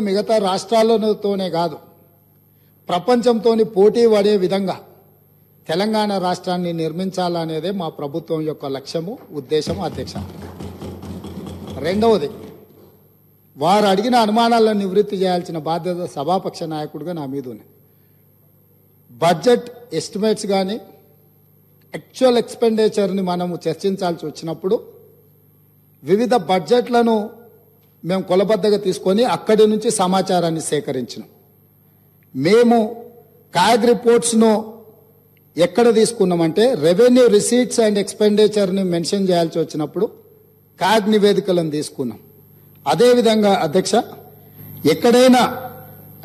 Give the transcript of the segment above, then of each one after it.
మిగతా రాష్ట్రాలతోనే కాదు ప్రపంచంతో పోటీ పడే విధంగా తెలంగాణ రాష్ట్రాన్ని నిర్మించాలనేదే మా ప్రభుత్వం యొక్క లక్ష్యము, ఉద్దేశం అధ్యక్ష. రెండవది, వారు అడిగిన అనుమానాలను నివృత్తి చేయాల్సిన బాధ్యత సభాపక్ష నాయకుడిగా నా మీద ఉంది. బడ్జెట్ ఎస్టిమేట్స్ కానీ యాక్చువల్ ఎక్స్పెండిచర్ని మనము చర్చించాల్సి వచ్చినప్పుడు వివిధ బడ్జెట్లను మేము కొలబద్దగా తీసుకొని అక్కడి నుంచి సమాచారాన్ని సేకరించినాం. మేము కాగ్ రిపోర్ట్స్ను ఎక్కడ తీసుకున్నామంటే రెవెన్యూ రిసీట్స్ అండ్ ఎక్స్పెండిచర్ని మెన్షన్ చేయాల్సి వచ్చినప్పుడు కాగ్ నివేదికలను తీసుకున్నాం. అదేవిధంగా అధ్యక్ష, ఎక్కడైనా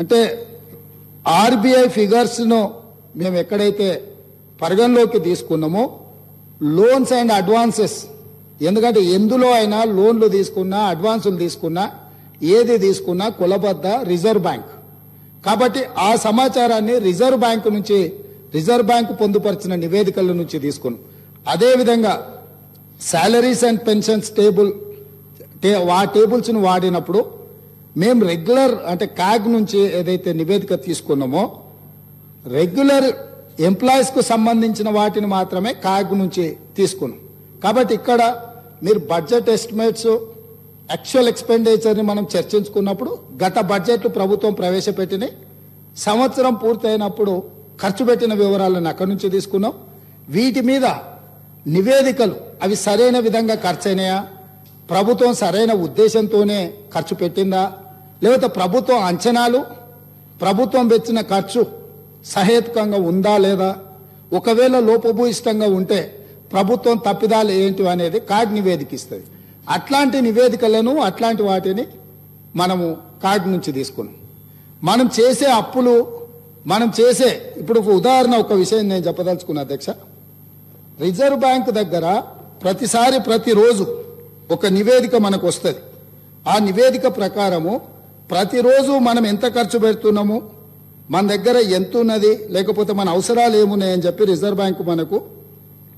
అంటే ఆర్బీఐ ఫిగర్స్ను మేము ఎక్కడైతే పరిగణలోకి తీసుకున్నామో లోన్స్ అండ్ అడ్వాన్సెస్, ఎందుకంటే ఎందులో అయినా లోన్లు తీసుకున్నా అడ్వాన్సులు తీసుకున్నా ఏది తీసుకున్నా కులబద్ద రిజర్వ్ బ్యాంక్ కాబట్టి ఆ సమాచారాన్ని రిజర్వ్ బ్యాంక్ పొందుపరిచిన నివేదికల నుంచి తీసుకున్నాం. అదేవిధంగా శాలరీస్ అండ్ పెన్షన్స్ ఆ టేబుల్స్ను వాడినప్పుడు మేము రెగ్యులర్ అంటే కాగ్ నుంచి ఏదైతే నివేదిక తీసుకున్నామో రెగ్యులర్ ఎంప్లాయీస్కు సంబంధించిన వాటిని మాత్రమే కాగ్ నుంచి తీసుకున్నాం. కాబట్టి ఇక్కడ మీరు బడ్జెట్ ఎస్టిమేట్స్ యాక్చువల్ ఎక్స్పెండిచర్ని మనం చర్చించుకున్నప్పుడు గత బడ్జెట్లు ప్రభుత్వం ప్రవేశపెట్టినాయి, సంవత్సరం పూర్తయినప్పుడు ఖర్చు పెట్టిన వివరాలను అక్కడి నుంచి తీసుకున్నాం. వీటి మీద నివేదికలు అవి సరైన విధంగా ఖర్చు అయినాయా, ప్రభుత్వం సరైన ఉద్దేశంతోనే ఖర్చు పెట్టిందా, లేకపోతే ప్రభుత్వం అంచనాలు ప్రభుత్వం పెట్టిన ఖర్చు సహేతుకంగా ఉందా లేదా, ఒకవేళ లోపభూయిష్టంగా ఉంటే ప్రభుత్వం తప్పిదాలు ఏంటి అనేది కాగ్ నివేదిక ఇస్తుంది. అట్లాంటి నివేదికలను అట్లాంటి వాటిని మనము కాగ్ నుంచి తీసుకున్నాం. మనం చేసే అప్పులు ఇప్పుడు ఉదాహరణ ఒక విషయం నేను చెప్పదలుచుకున్నా అధ్యక్ష. రిజర్వ్ బ్యాంక్ దగ్గర ప్రతిరోజు ఒక నివేదిక మనకు వస్తుంది. ఆ నివేదిక ప్రకారము ప్రతిరోజు మనం ఎంత ఖర్చు పెడుతున్నాము, మన దగ్గర ఎంత ఉన్నది, లేకపోతే మన అవసరాలు ఏమున్నాయని చెప్పి రిజర్వ్ బ్యాంక్ మనకు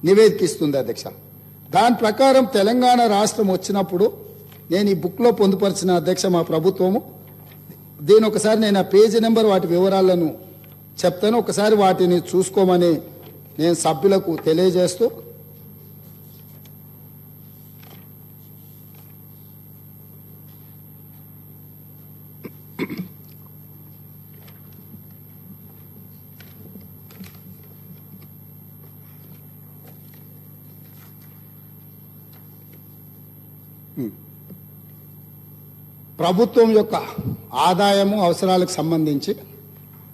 నివేదిక ఇస్తుంది అధ్యక్ష. దాని ప్రకారం తెలంగాణ రాష్ట్రం వచ్చినప్పుడు నేను ఈ బుక్లో పొందుపరిచిన అధ్యక్ష మా ప్రభుత్వము దీని ఒకసారి నేను ఆ పేజీ నెంబర్ వాటి వివరాలను చెప్తాను, ఒకసారి వాటిని చూసుకోమని నేను సభ్యులకు తెలియజేస్తూ ప్రభుత్వం యొక్క ఆదాయము అవసరాలకు సంబంధించి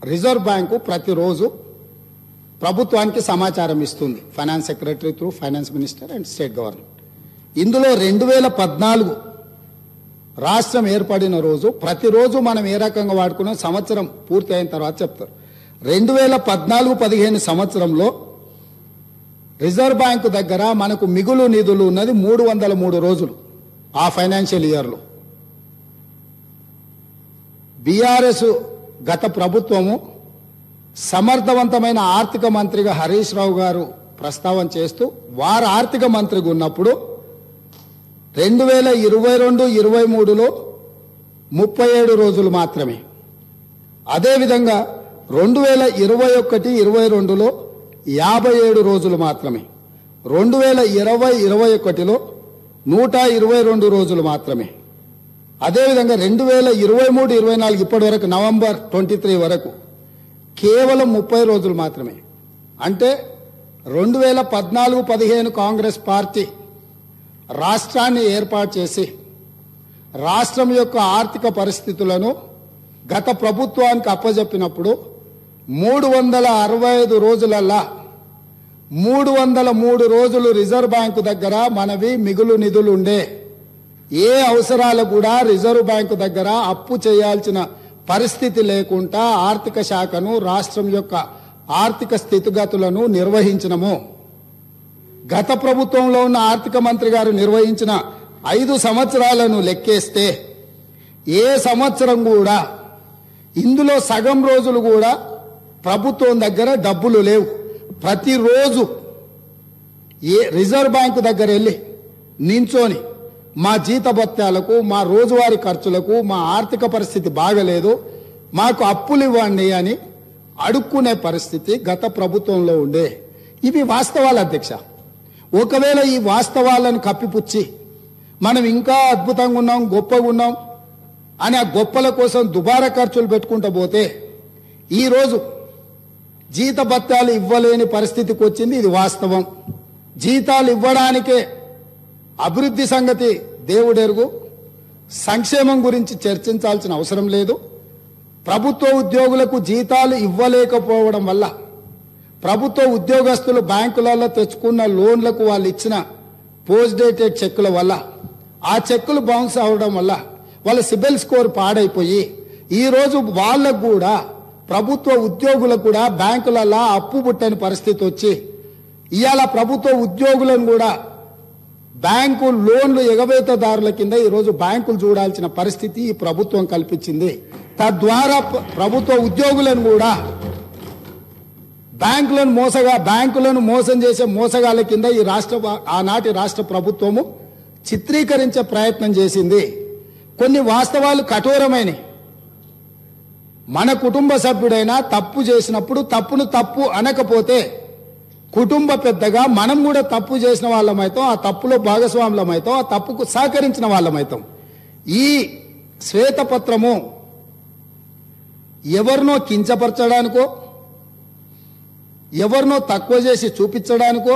రిజర్వ్ బ్యాంకు ప్రతిరోజు ప్రభుత్వానికి సమాచారం ఇస్తుంది, finance secretary through finance minister and state government. ఇందులో 2014 రాష్ట్రం ఏర్పడిన రోజు ప్రతిరోజు మనం ఏ రకంగా వాడుకున్నాం సంవత్సరం పూర్తి అయిన తర్వాత చెప్తారు. 2014-15 సంవత్సరంలో రిజర్వ్ బ్యాంకు దగ్గర మనకు మిగులు నిధులు ఉన్నది 303 రోజులు. ఆ ఫైనాన్షియల్ ఇయర్లో బీఆర్ఎస్ గత ప్రభుత్వము సమర్థవంతమైన ఆర్థిక మంత్రిగా హరీష్ రావు గారు ప్రస్తావన చేస్తూ వారు ఆర్థిక మంత్రిగా ఉన్నప్పుడు 2022-23లో 37 రోజులు మాత్రమే, అదేవిధంగా 2021-22లో 57 రోజులు మాత్రమే, 2020-21లో 122 రోజులు మాత్రమే, అదేవిధంగా 2023-24 ఇప్పటి వరకు నవంబర్ 23 వరకు కేవలం 30 రోజులు మాత్రమే. అంటే 2014-15 కాంగ్రెస్ పార్టీ రాష్ట్రాన్ని ఏర్పాటు చేసి రాష్ట్రం యొక్క ఆర్థిక పరిస్థితులను గత ప్రభుత్వానికి అప్పజెప్పినప్పుడు 365 రోజులల్లా 303 రోజులు రిజర్వ్ బ్యాంకు దగ్గర మనవి మిగులు నిధులు ఉండే, ఏ అవసరాలు కూడా రిజర్వ్ బ్యాంకు దగ్గర అప్పు చేయాల్సిన పరిస్థితి లేకుండా ఆర్థిక శాఖను రాష్ట్రం యొక్క ఆర్థిక స్థితిగతులను నిర్వహించినము. గత ప్రభుత్వంలో ఉన్న ఆర్థిక మంత్రి గారు నిర్వహించిన 5 సంవత్సరాలను లెక్కేస్తే ఏ సంవత్సరం కూడా ఇందులో సగం రోజులు కూడా ప్రభుత్వం దగ్గర డబ్బులు లేవు. ప్రతిరోజు రిజర్వ్ బ్యాంకు దగ్గర వెళ్ళి నించొని మా జీతభత్యాలకు, మా రోజువారీ ఖర్చులకు, మా ఆర్థిక పరిస్థితి బాగలేదు, మాకు అప్పులు ఇవ్వండి అని అడుక్కునే పరిస్థితి గత ప్రభుత్వంలో ఉండే. ఇవి వాస్తవాలు అధ్యక్ష. ఒకవేళ ఈ వాస్తవాలను కప్పిపుచ్చి మనం ఇంకా అద్భుతంగా ఉన్నాం, గొప్పగా ఉన్నాం అని ఆ గొప్పల కోసం దుబారా ఖర్చులు పెట్టుకుంటూ పోతే ఈరోజు జీతభత్యాలు ఇవ్వలేని పరిస్థితికి వచ్చింది. ఇది వాస్తవం. జీతాలు ఇవ్వడానికే అభివృద్ధి సంగతి దేవుడెరుగు. సంక్షేమం గురించి చర్చించాల్సిన అవసరం లేదు. ప్రభుత్వ ఉద్యోగులకు జీతాలు ఇవ్వలేకపోవడం వల్ల, ప్రభుత్వ ఉద్యోగస్తులు బ్యాంకులలో తెచ్చుకున్న లోన్లకు వాళ్ళు ఇచ్చిన పోస్ట్ డేటెడ్ చెక్కుల వల్ల, ఆ చెక్కులు బౌన్స్ అవడం వల్ల వాళ్ళ సిబిల్ స్కోర్ పాడైపోయి ఈరోజు వాళ్ళకు కూడా, ప్రభుత్వ ఉద్యోగులకు కూడా బ్యాంకులలో అప్పు పుట్టని పరిస్థితి వచ్చి ఇవాళ ప్రభుత్వ ఉద్యోగులను కూడా బ్యాంకు లోన్లు ఎగవేతదారుల కింద ఈరోజు బ్యాంకులు చూడాల్సిన పరిస్థితి ఈ ప్రభుత్వం కల్పించింది. తద్వారా ప్రభుత్వ ఉద్యోగులను కూడా బ్యాంకులను మోసం చేసే మోసగాళ్ళ కింద ఈ ఆనాటి రాష్ట్ర ప్రభుత్వము చిత్రీకరించే ప్రయత్నం చేసింది. కొన్ని వాస్తవాలు కఠోరమైనవి. మన కుటుంబ సభ్యుడైనా తప్పు చేసినప్పుడు తప్పును తప్పు అనకపోతే కుటుంబ పెద్దగా మనం కూడా తప్పు చేసిన వాళ్ళమైతాం, ఆ తప్పులో భాగస్వాములమైతాం, ఆ తప్పుకు సహకరించిన వాళ్ళమైతాం. ఈ శ్వేతపత్రము ఎవరినో కించపరచడానికో, ఎవరినో తక్కువ చేసి చూపించడానికో,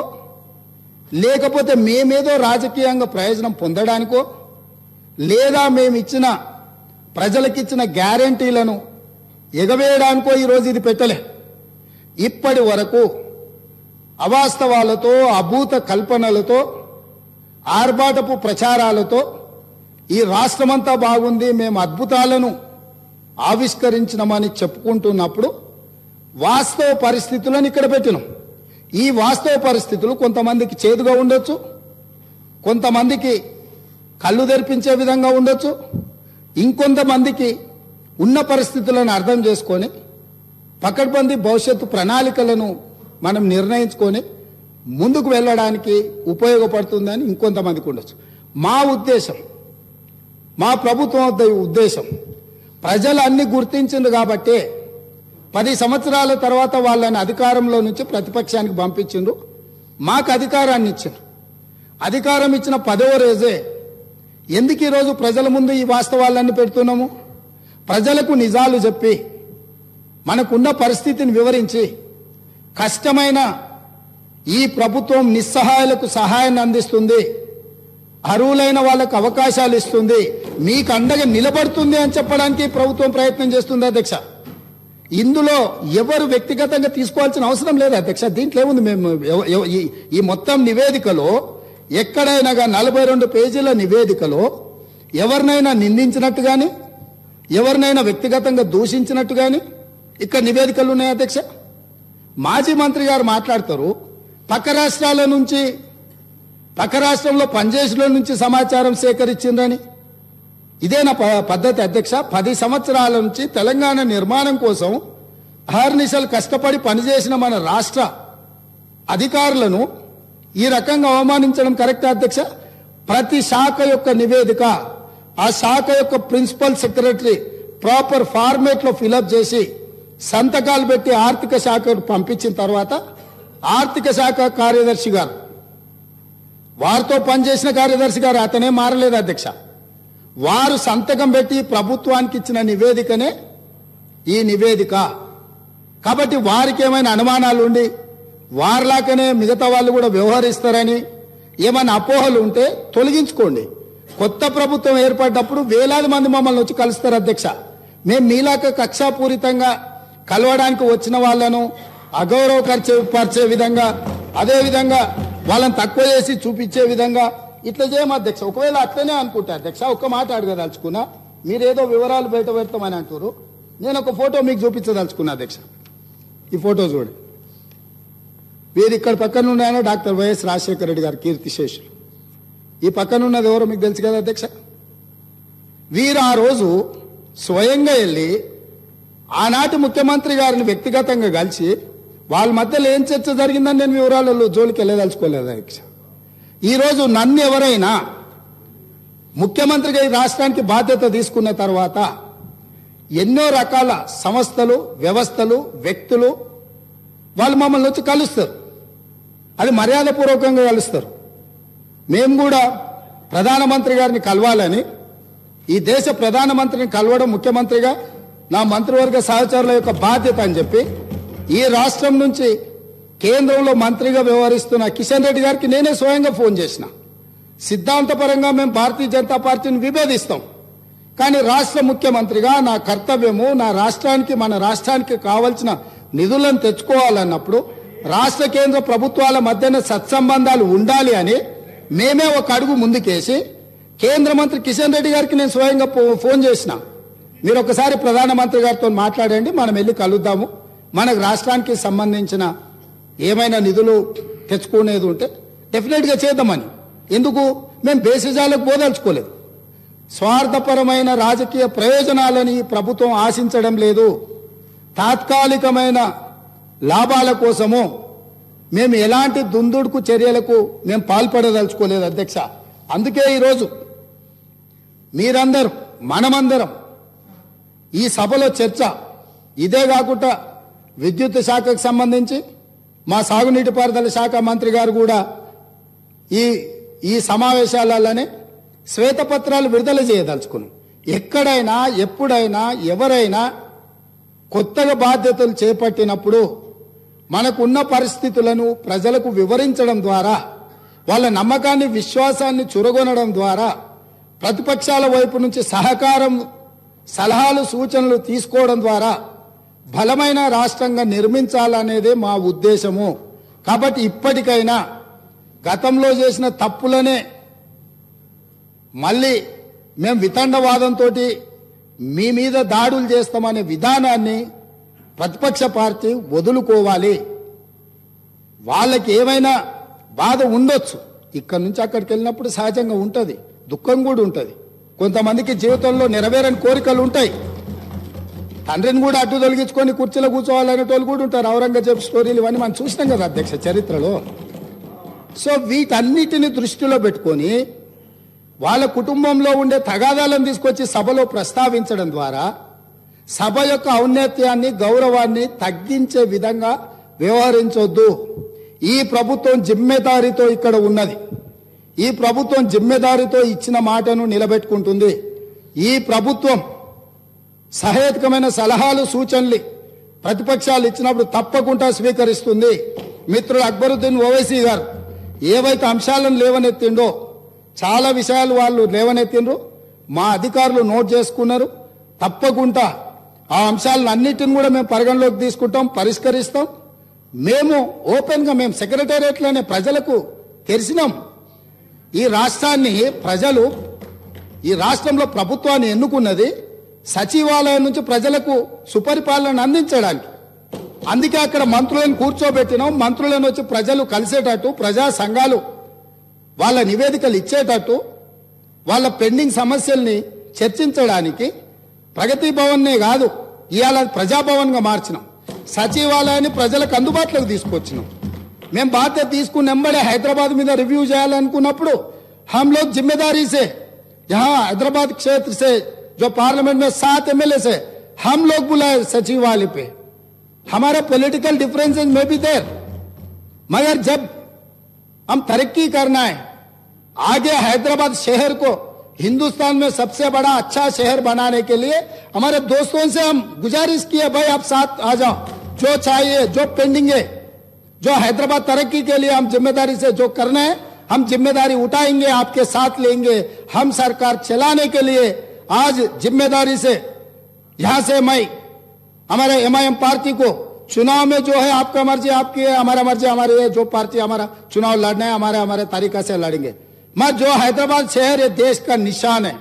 లేకపోతే మేమేదో రాజకీయంగా ప్రయోజనం పొందడానికో, లేదా మేమిచ్చిన ప్రజలకిచ్చిన గ్యారంటీలను ఎగవేయడానికో ఈరోజు ఇది పెట్టలే. ఇప్పటి వరకు అవాస్తవాలతో, అభూత కల్పనలతో, ఆర్భాటపు ప్రచారాలతో ఈ రాష్ట్రమంతా బాగుంది, మేము అద్భుతాలను ఆవిష్కరించినామని చెప్పుకుంటున్నప్పుడు వాస్తవ పరిస్థితులను ఇక్కడ పెట్టినాం. ఈ వాస్తవ పరిస్థితులు కొంతమందికి చేదుగా ఉండొచ్చు, కొంతమందికి కళ్ళు తెరిపించే విధంగా ఉండొచ్చు, ఇంకొంతమందికి ఉన్న పరిస్థితులను అర్థం చేసుకొని పకడ్బందీ భవిష్యత్తు ప్రణాళికలను మనం నిర్ణయించుకొని ముందుకు వెళ్ళడానికి ఉపయోగపడుతుందని ఇంకొంతమందికి ఉండొచ్చు. మా ఉద్దేశం, మా ప్రభుత్వం ఉద్దేశం, ప్రజలు అన్ని గుర్తించింది కాబట్టి 10 సంవత్సరాల తర్వాత వాళ్ళని అధికారంలో నుంచి ప్రతిపక్షానికి పంపించిండ్రు, మాకు అధికారాన్ని ఇచ్చిండ్రు. అధికారం ఇచ్చిన 10వ రోజే ఎందుకు ఈరోజు ప్రజల ముందు ఈ వాస్తవాలన్నీ పెడుతున్నాము? ప్రజలకు నిజాలు చెప్పి, మనకున్న పరిస్థితిని వివరించి, కష్టమైన ఈ ప్రభుత్వం నిస్సహాయులకు సహాయాన్ని అందిస్తుంది, అర్హులైన వాళ్ళకు అవకాశాలు ఇస్తుంది, మీకు అండగా నిలబడుతుంది అని చెప్పడానికి ప్రభుత్వం ప్రయత్నం చేస్తుంది అధ్యక్ష. ఇందులో ఎవరు వ్యక్తిగతంగా తీసుకోవాల్సిన అవసరం లేదు అధ్యక్ష. దీంట్లో ఏముంది? మేము ఈ మొత్తం నివేదికలో ఎక్కడైనా 42 పేజీల నివేదికలో ఎవరినైనా నిందించినట్టు కానీ, ఎవరినైనా వ్యక్తిగతంగా దూషించినట్టు కానీ ఇక్కడ నివేదికలు ఉన్నాయి అధ్యక్ష. మాజీ మంత్రి గారు మాట్లాడతారు, పక్క రాష్ట్రాల నుంచి, పక్క రాష్ట్రంలో పనిచేసిన నుంచి సమాచారం సేకరించిందని. ఇదేనా పద్ధతి అధ్యక్ష? 10 సంవత్సరాల నుంచి తెలంగాణ నిర్మాణం కోసం అహర్నిశలు కష్టపడి పనిచేసిన మన రాష్ట్ర అధికారులను ఈ రకంగా అవమానించడం కరెక్టా అధ్యక్ష? ప్రతి శాఖ యొక్క నివేదిక ఆ శాఖ యొక్క ప్రిన్సిపల్ సెక్రటరీ ప్రాపర్ ఫార్మేట్ లో ఫిలప్ చేసి సంతకాలు పెట్టి ఆర్థిక శాఖకు పంపించిన తర్వాత ఆర్థిక శాఖ కార్యదర్శి గారు, వారితో పనిచేసిన కార్యదర్శి గారు, అతనే మారలేదు అధ్యక్ష, వారు సంతకం పెట్టి ప్రభుత్వానికి ఇచ్చిన నివేదికనే ఈ నివేదిక. కాబట్టి వారికి ఏమైనా అనుమానాలు ఉండి వారిలాగానే మిగతా వాళ్ళు కూడా వ్యవహరిస్తారని ఏమైనా అపోహలు ఉంటే తొలగించుకోండి. కొత్త ప్రభుత్వం ఏర్పడ్డప్పుడు వేలాది మంది మమ్మల్ని వచ్చి కలుస్తారు అధ్యక్ష. మేము మీలాక కక్షాపూరితంగా కలవడానికి వచ్చిన వాళ్ళను అగౌరవపరిచే విధంగా, అదేవిధంగా వాళ్ళని తక్కువ చేసి చూపించే విధంగా ఇట్లా చేయము అధ్యక్ష. ఒకవేళ అట్లనే అనుకుంటా అధ్యక్ష, ఒక్క మాట అడగదలుచుకున్నా, మీరేదో వివరాలు బయట పెడతామని అంటారు, నేను ఒక ఫోటో మీకు చూపించదలుచుకున్నా అధ్యక్ష. ఈ ఫోటో చూడండి. వీరు ఇక్కడ పక్కన ఉన్నాయన డాక్టర్ వైఎస్ రాజశేఖర రెడ్డి గారు కీర్తిశేషులు. ఈ పక్కన ఉన్నది ఎవరో మీకు తెలుసు కదా అధ్యక్ష. వీరు ఆ రోజు స్వయంగా వెళ్ళి ఆనాటి ముఖ్యమంత్రి గారిని వ్యక్తిగతంగా కలిసి వాళ్ళ మధ్యలో ఏం చర్చ జరిగిందని నేను వివరాలలో జోలికి వెళ్ళదలుచుకోలేదు అధ్యక్ష. ఈరోజు నన్ను ఎవరైనా ముఖ్యమంత్రిగా ఈ రాష్ట్రానికి బాధ్యత తీసుకున్న తర్వాత ఎన్నో రకాల సంస్థలు, వ్యవస్థలు, వ్యక్తులు వాళ్ళు మమ్మల్ని వచ్చి కలుస్తారు. అది మర్యాదపూర్వకంగా కలుస్తారు. మేము కూడా ప్రధానమంత్రి గారిని కలవాలని, ఈ దేశ ప్రధానమంత్రిని కలవడం ముఖ్యమంత్రిగా నా మంత్రివర్గ సహచరుల యొక్క బాధ్యత అని చెప్పి ఈ రాష్ట్రం నుంచి కేంద్రంలో మంత్రిగా వ్యవహరిస్తున్న కిషన్ రెడ్డి గారికి నేనే స్వయంగా ఫోన్ చేసిన. సిద్ధాంతపరంగా మేము భారతీయ జనతా పార్టీని విభేదిస్తాం, కానీ రాష్ట్ర ముఖ్యమంత్రిగా నా కర్తవ్యము నా రాష్ట్రానికి, మన రాష్ట్రానికి కావాల్సిన నిధులను తెచ్చుకోవాలన్నప్పుడు రాష్ట్ర కేంద్ర ప్రభుత్వాల మధ్యన సత్సంబంధాలు ఉండాలి అని మేమే ఒక అడుగు ముందుకేసి కేంద్ర మంత్రి కిషన్ రెడ్డి గారికి నేను స్వయంగా ఫోన్ చేసిన. మీరు ఒకసారి ప్రధానమంత్రి గారితో మాట్లాడండి, మనం వెళ్ళి కలుద్దాము, మనకు రాష్ట్రానికి సంబంధించిన ఏమైనా నిధులు తెచ్చుకునేది ఉంటే డెఫినెట్గా చేద్దామని. ఎందుకు మేము బేసిజాలకు పోదలుచుకోలేదు. స్వార్థపరమైన రాజకీయ ప్రయోజనాలని ఈ ప్రభుత్వం ఆశించడం లేదు. తాత్కాలికమైన లాభాల కోసము మేము ఎలాంటి దుందుడుకు చర్యలకు మేము పాల్పడదలుచుకోలేదు అధ్యక్ష. అందుకే ఈరోజు మీరందరూ, మనమందరం ఈ సభలో చర్చ ఇదే కాకుండా విద్యుత్ శాఖకు సంబంధించి మా సాగునీటి పారుదల శాఖ మంత్రి గారు కూడా ఈ సమావేశాలలోనే శ్వేతపత్రాలు విడుదల చేయదలుచుకున్నాం. ఎక్కడైనా, ఎప్పుడైనా, ఎవరైనా కొత్తగా బాధ్యతలు చేపట్టినప్పుడు మనకున్న పరిస్థితులను ప్రజలకు వివరించడం ద్వారా, వాళ్ళ నమ్మకాన్ని, విశ్వాసాన్ని చురగొనడం ద్వారా, ప్రతిపక్షాల వైపు నుంచి సహకారం, సలహాలు, సూచనలు తీసుకోవడం ద్వారా బలమైన రాష్ట్రంగా నిర్మించాలనేదే మా ఉద్దేశము. కాబట్టి ఇప్పటికైనా గతంలో చేసిన తప్పులనే మళ్ళీ మేము వితండవాదంతో మీ మీద దాడులు చేస్తామనే విధానాన్ని ప్రతిపక్ష పార్టీ వదులుకోవాలి. వాళ్ళకి ఏమైనా బాధ ఉండొచ్చు, ఇక్కడి నుంచి అక్కడికి వెళ్ళినప్పుడు సహజంగా ఉంటుంది, దుఃఖం కూడా ఉంటుంది. కొంతమందికి జీవితంలో నెరవేరని కోరికలు ఉంటాయి. తండ్రిని కూడా అడ్డు తొలగించుకొని కుర్చీలో కూర్చోవాలనేటోళ్ళు కూడా ఉంటారు. ఔరంగజేబ్ స్టోరీలు ఇవన్నీ మనం చూసినాం కదా అధ్యక్ష చరిత్రలో. సో వీటన్నిటిని దృష్టిలో పెట్టుకొని వాళ్ళ కుటుంబంలో ఉండే తగాదాలను తీసుకొచ్చి సభలో ప్రస్తావించడం ద్వారా సభ యొక్క ఔన్నత్యాన్ని, గౌరవాన్ని తగ్గించే విధంగా వ్యవహరించొద్దు. ఈ ప్రభుత్వం జిమ్మెదారితో ఇక్కడ ఉన్నది. ఈ ప్రభుత్వం జిమ్మెదారితో ఇచ్చిన మాటను నిలబెట్టుకుంటుంది. ఈ ప్రభుత్వం సహేతుకమైన సలహాలు, సూచనలు ప్రతిపక్షాలు ఇచ్చినప్పుడు తప్పకుండా స్వీకరిస్తుంది. మిత్రుడు అక్బరుద్దీన్ ఓవైసీ గారు ఏవైతే అంశాలను లేవనెత్తిండో చాలా విషయాలు వాళ్ళు లేవనెత్తిండ్రు, మా అధికారులు నోట్ చేసుకున్నారు. తప్పకుండా ఆ అంశాలను అన్నిటిని కూడా మేము పరిగణలోకి తీసుకుంటాం, పరిష్కరిస్తాం. మేము ఓపెన్గా మేము సెక్రటేరియట్లోనే ప్రజలకు తెలిసినాం. ఈ రాష్ట్రాన్ని ప్రజలు, ఈ రాష్ట్రంలో ప్రభుత్వాన్ని ఎన్నుకున్నది సచివాలయం నుంచి ప్రజలకు సుపరిపాలన అందించడానికి. అందుకే అక్కడ మంత్రులను కూర్చోబెట్టినాం. మంత్రులను వచ్చి ప్రజలు కలిసేటట్టు, ప్రజా సంఘాలు వాళ్ళ నివేదికలు ఇచ్చేటట్టు, వాళ్ళ పెండింగ్ సమస్యల్ని చర్చించడానికి ప్రగతి భవన్నే కాదు, ఇవాళ ప్రజాభవన్గా మార్చినాం. సచివాలయాన్ని ప్రజలకు అందుబాటులోకి తీసుకొచ్చినాం. మేము బాధ్యత తీసుకుని వెంబడే హైదరాబాద్ మీద రివ్యూ చేయాలనుకున్నప్పుడు हम लोग जिम्मेदारी से यहाँ हैदराबाद क्षेत्र से जो पार्लियामेंट में 7 एमएलए से हम लोग बुलाए सचिवालय पे. हमारे पॉलिटिकल डिफरेंसेस में भी देर, मगर जब हम तरक्की करना है, आगे हैदराबाद शहर को हिंदुस्तान में सबसे बड़ा अच्छा शहर बनाने के लिए हमारे दोस्तों से हम गुजारिश किए, भाई आप साथ आ जाओ, जो चाहिए, जो पेंडिंग है, जो हैदराबाद तरक्की के लिए हम जिम्मेदारी से जो करना है हम जिम्मेदारी उठाएंगे, आपके साथ लेंगे. हम सरकार चलाने के लिए आज जिम्मेदारी से यहां से मैं हमारे एमआईएम पार्टी को चुनाव में जो है आपका मर्जी आपकी है, हमारा मर्जी हमारी है. जो पार्टी हमारा चुनाव लड़ना है हमारे तरीका से लड़ेंगे. मैं जो हैदराबाद शहर ये देश का निशान है,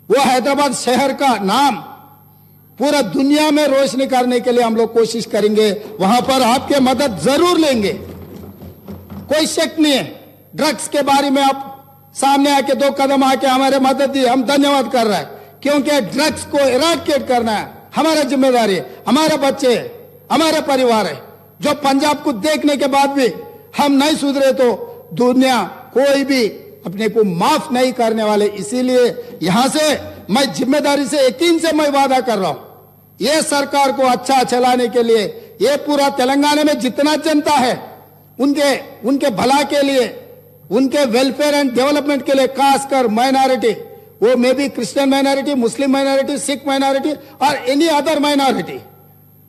वो हैदराबाद शहर का नाम पूरा दुनिया में रोशनी करने के लिए हम लोग कोशिश करेंगे. वहां पर आपके मदद जरूर लेंगे, कोई शक नहीं है. ड्रग्स के बारे में आप सामने आके 2 कदम आके हमारे मदद दी, हम धन्यवाद कर रहे हैं, क्योंकि ड्रग्स को इराडिकेट करना है हमारा जिम्मेदारी है. हमारे बच्चे है, हमारे परिवार है. जो पंजाब को देखने के बाद भी हम नहीं सुधरे तो दुनिया कोई भी अपने को माफ नहीं करने वाले। इसीलिए यहां से मैं जिम्मेदारी से यकीन से मैं वादा कर रहा हूं, ये सरकार को अच्छा चलाने के लिए, ये पूरा तेलंगाना में जितना जनता है उनके भला के लिए, उनके वेलफेयर एंड डेवलपमेंट के लिए, खासकर माइनॉरिटी, वो may be Christian minority, Muslim minority, Sikh minority और any other minority,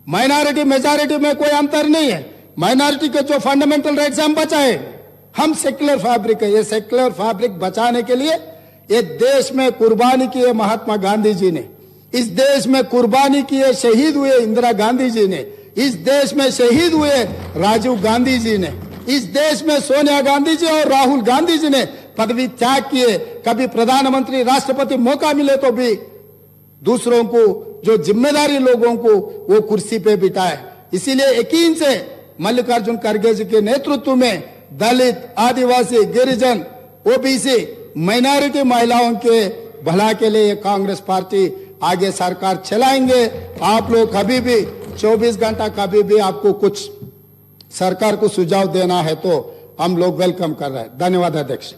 minority majority में कोई अंतर नहीं है। माइनॉरिटी के जो फंडामेंटल राइट्स हम बचाए, हम सेक्युलर फैब्रिक है, ये सेक्युलर फैब्रिक बचाने के लिए ये देश में कुर्बानी की है महात्मा गांधी जी ने, इस देश में कुर्बानी की है, शहीद हुए इंदिरा गांधी जी ने, इस देश में शहीद हुए राजीव गांधी जी ने, इस देश में सोनिया गांधी जी और राहुल गांधी जी ने पदवी त्याग किए। कभी प्रधानमंत्री राष्ट्रपति मौका मिले तो भी दूसरों को, जो जिम्मेदारी लोगों को, वो कुर्सी पे बिठाए। इसीलिए यकीन से मल्लिकार्जुन खड़गे जी के नेतृत्व में दलित, आदिवासी, गिरिजन, ओबीसी, माइनॉरिटी महिलाओं के भला के लिए कांग्रेस पार्टी आगे सरकार चलाएंगे। आप लोग कभी भी 24 घंटा कभी भी आपको कुछ सरकार को सुझाव देना है तो हम लोग वेलकम कर रहे हैं। धन्यवाद अध्यक्ष।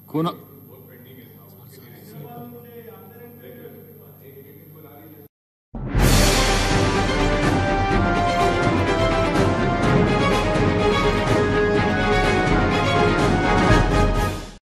कौन